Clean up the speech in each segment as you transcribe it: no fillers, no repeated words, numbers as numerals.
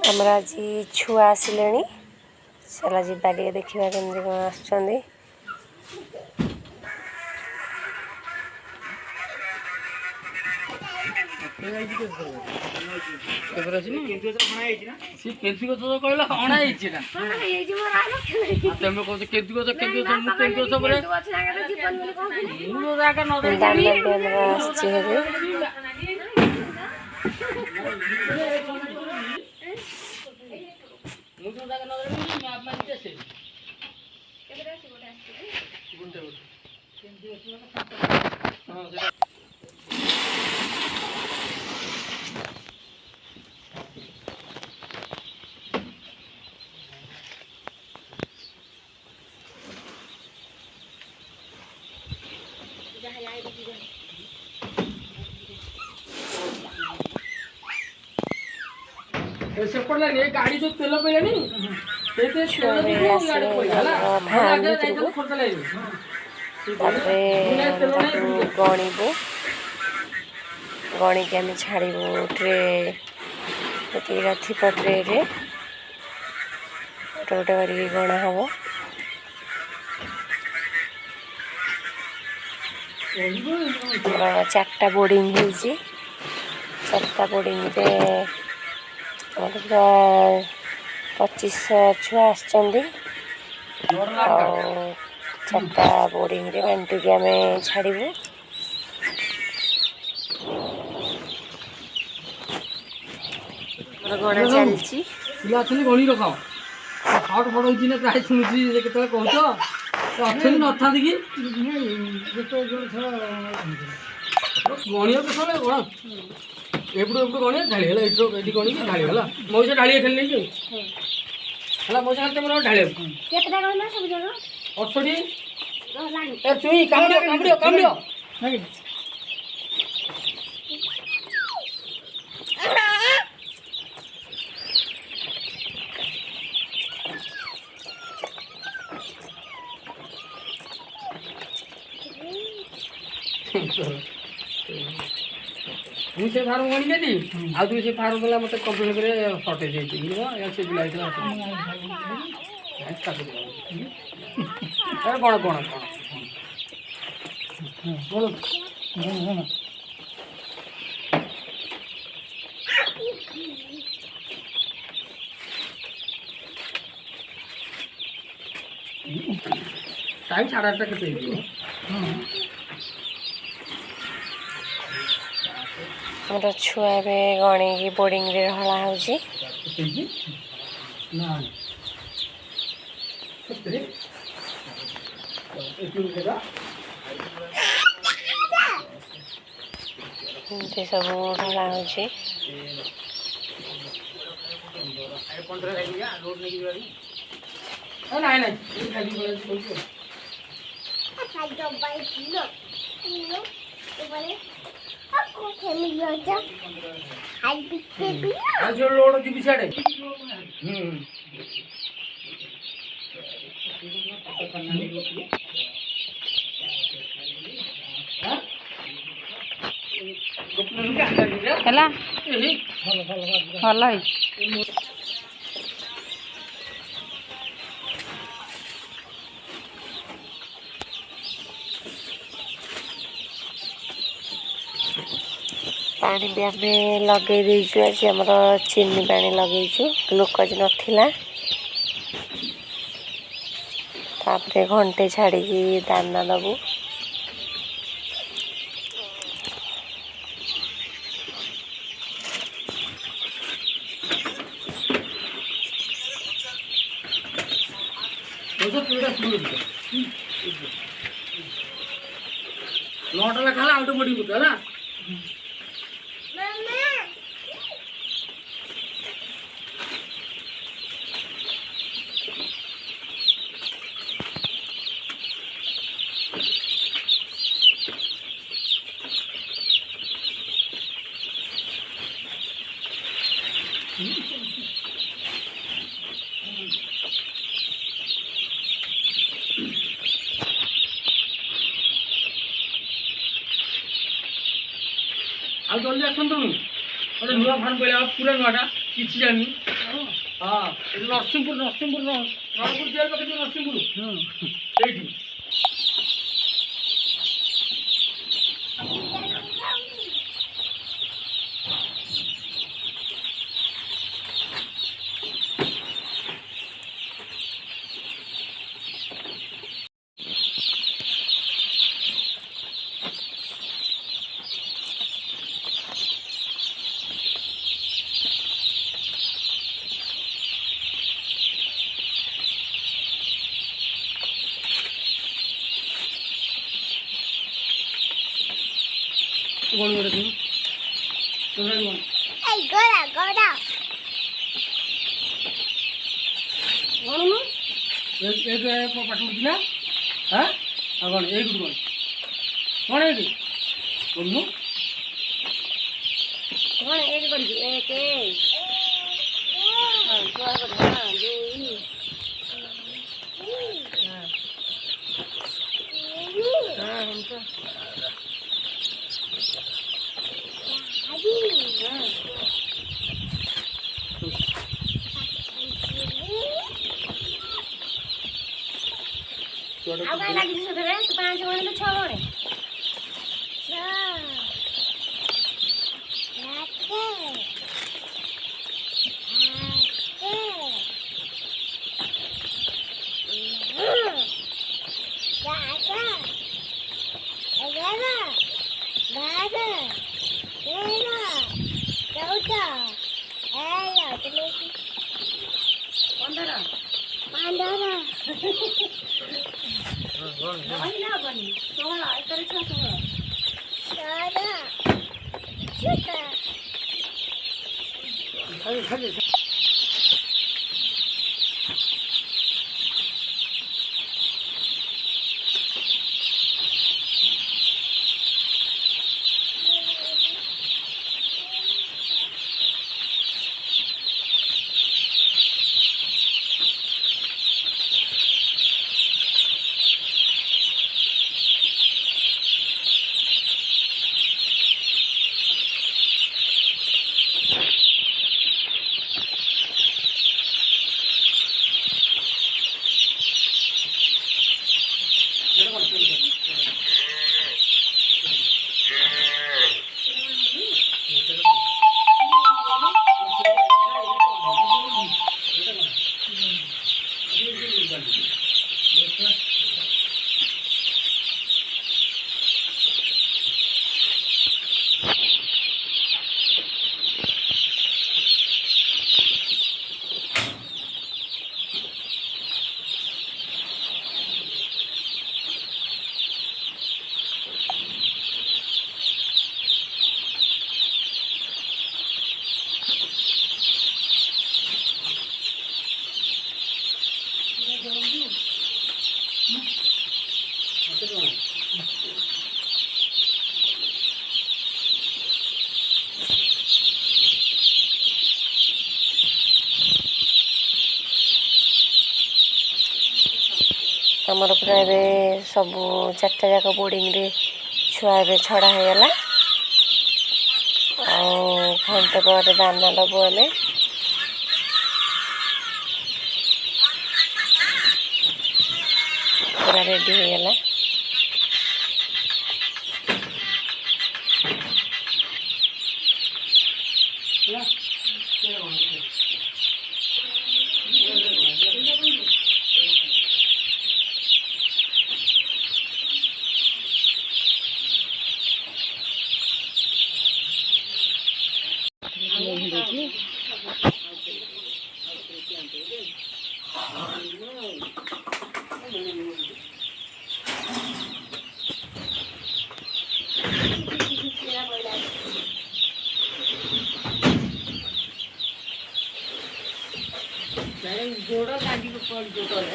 आमर आज छुआ आसिले चला जा देखा केमती कौन आसुँच गाड़ी जो तेल पे गणबू गणी के आम छाड़बू ट्रे थी ट्रे गोटे गोटे कर गणा हम चार्टा बोर्डिंग हो चार्टा बोर्डिंग पूरा 2500 छुआ चार्टा बोर्डिंग रे बांटी के आम छाड़बू गणा चलती गणी रख शर्ट फट होती प्राय शुणुची केत कह अच्छे न था कि गणिया तो सब गण एपटू एपटू गणिया ढाली है ये गणी ढाली है मौसा ढाली खेल नहीं है मौसा तुम ढाल चुई काम मुझे फार्म गणी देती आ तू से फार्म गला मत कंप्लेन करे शॉर्टेज है से बिलाई कौन कौन टाइम 8:30 के मोर छुआ गणी की बोर्डिंग रे हला हो सब ढला हो लोड जी साढ़े भल पानी भी आम लगे देचु आज आम चीनी पानी लगेचु ग्लुकोज नाला तापर घंटे छाड़ी दाना दबू नौटा खाला आउट बड़ी है जल्दी आसतु गोटे नुआ फार्म पड़ा पूरा नुआटा किसी जानी हाँ नरसिंहपुर रणपुर जेल पाखे जो नरसिंहपुर ସେଇଠି ଗଣି ଗୋଟେ ଦିନ ତୋରାଣି ଗଣି Hey, go down. ଗଣୁନୁ ଏକ ପାଠ ପଢ଼ୁଛି ନା ହଁ ଆଉ ଗଣି ଏଇଠୁ ଗଣି କ'ଣ ଏଇଠି ଗଣୁନୁ Come on, everybody. Okay. Go on, do ଆଉ କାଇଁ ଲାଗିଛି ସେଥିରେ? ତୁ 5 ଗଣି ନା 6 ଗଣି? 15 ଆମର ପୁରା ଏବେ ସବୁ 4ଟା ଯାକ ବୋର୍ଡ଼ିଂରେ ଛୁଆ ଏବେ ଛଡ଼ା ହେଇଗଲା। ଆଉ ଘଣ୍ଟେ ପରେ ଦାନା ଦେବୁ ଆମେ। ପୁରା ରେଡ଼ି ହେଇଗଲା। ଗୋଡ଼ ଲାଗିବ ପଡ଼ିଯିବ ତଳେ।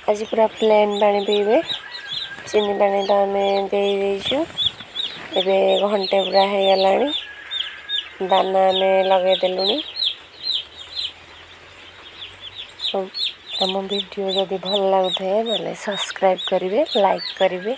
आज पूरा प्लेन पानी पीबे चीनी पानी तो आम दे देचु एबे घंटे पूरा हो गलानी दाना आम लगेदेलु आम वीडियो जदि भल लगुए ना सब्सक्राइब करेंगे लाइक करेंगे।